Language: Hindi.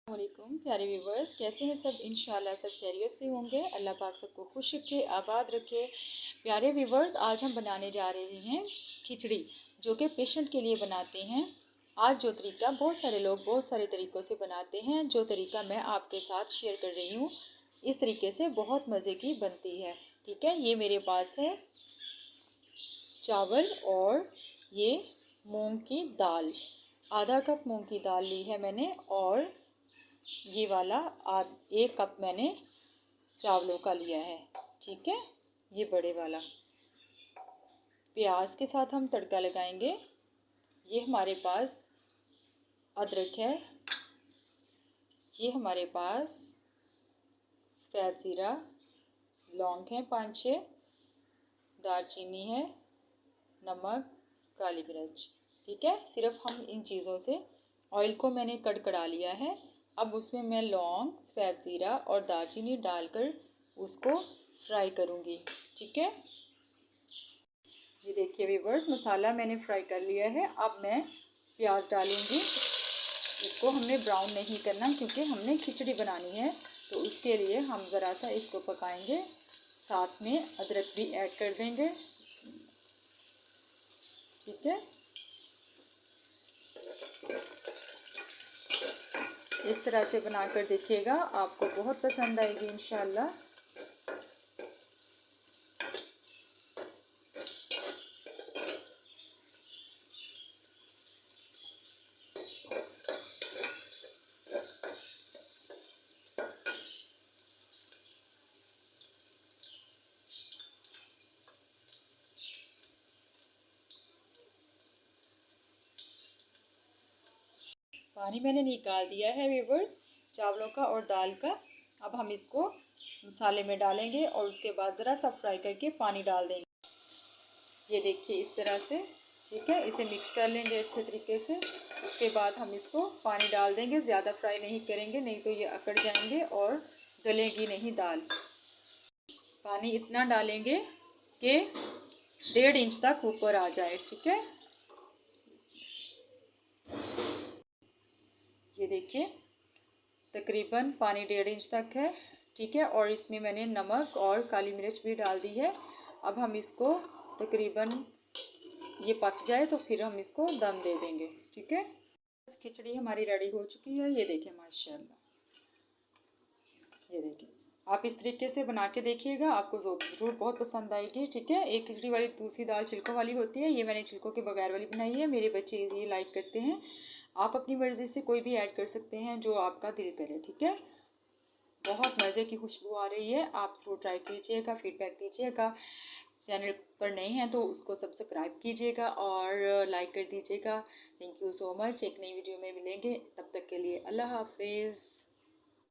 वालेकुम प्यारे व्यूवर्स, कैसे हैं सब। इंशाल्लाह सब खैरियत से होंगे। अल्लाह पाक सबको खुश रखे, आबाद रखे। प्यारे व्यूवर्स, आज हम बनाने जा रहे हैं खिचड़ी, जो कि पेशेंट के लिए बनाते हैं। आज जो तरीका बहुत सारे लोग बहुत सारे तरीक़ों से बनाते हैं, जो तरीका मैं आपके साथ शेयर कर रही हूँ, इस तरीके से बहुत मज़े की बनती है। ठीक है, ये मेरे पास है चावल और ये मूंग की दाल, आधा कप मूंग की दाल ली है मैंने, और ये वाला 1 कप मैंने चावलों का लिया है। ठीक है, ये बड़े वाला। प्याज के साथ हम तड़का लगाएंगे। ये हमारे पास अदरक है, ये हमारे पास सफ़ेद ज़ीरा, लौंग है 5-6, दालचीनी है, नमक, काली मिर्च। ठीक है, सिर्फ हम इन चीज़ों से ऑयल को मैंने कड़कड़ा लिया है। अब उसमें मैं लौंग, सफ़ेद ज़ीरा और दालचीनी डालकर उसको फ्राई करूँगी। ठीक है, ये देखिए व्यूअर्स, मसाला मैंने फ्राई कर लिया है। अब मैं प्याज डालूँगी। इसको हमने ब्राउन नहीं करना, क्योंकि हमने खिचड़ी बनानी है, तो उसके लिए हम ज़रा सा इसको पकाएंगे। साथ में अदरक भी ऐड कर देंगे। ठीक है, इस तरह से बनाकर देखिएगा, आपको बहुत पसंद आएगी इंशाल्लाह। पानी मैंने निकाल दिया है व्यूअर्स, चावलों का और दाल का। अब हम इसको मसाले में डालेंगे और उसके बाद ज़रा सा फ्राई करके पानी डाल देंगे। ये देखिए इस तरह से। ठीक है, इसे मिक्स कर लेंगे अच्छे तरीके से। उसके बाद हम इसको पानी डाल देंगे। ज़्यादा फ्राई नहीं करेंगे, नहीं तो ये अकड़ जाएंगे और गलेगी नहीं दाल। पानी इतना डालेंगे कि 1.5 इंच तक ऊपर आ जाए। ठीक है, ये देखिए तकरीबन पानी 1.5 इंच तक है। ठीक है, और इसमें मैंने नमक और काली मिर्च भी डाल दी है। अब हम इसको तकरीबन ये पक जाए तो फिर हम इसको दम दे देंगे। ठीक है, खिचड़ी हमारी रेडी हो चुकी है। ये देखिए माशाल्लाह, ये देखिए। आप इस तरीके से बना के देखिएगा, आपको ज़रूर बहुत पसंद आएगी। ठीक है, एक खिचड़ी वाली दूसरी दाल छिलकों वाली होती है, ये मैंने छिलकों के बगैर वाली बनाई है। मेरे बच्चे ये लाइक करते हैं। आप अपनी मर्ज़ी से कोई भी ऐड कर सकते हैं, जो आपका दिल करे। ठीक है, बहुत मज़े की खुशबू आ रही है। आप ज़रूर ट्राई कीजिएगा, फीडबैक दीजिएगा। चैनल पर नए हैं तो उसको सब्सक्राइब कीजिएगा और लाइक कर दीजिएगा। Thank you so much. एक नई वीडियो में मिलेंगे, तब तक के लिए अल्लाह हाफिज़।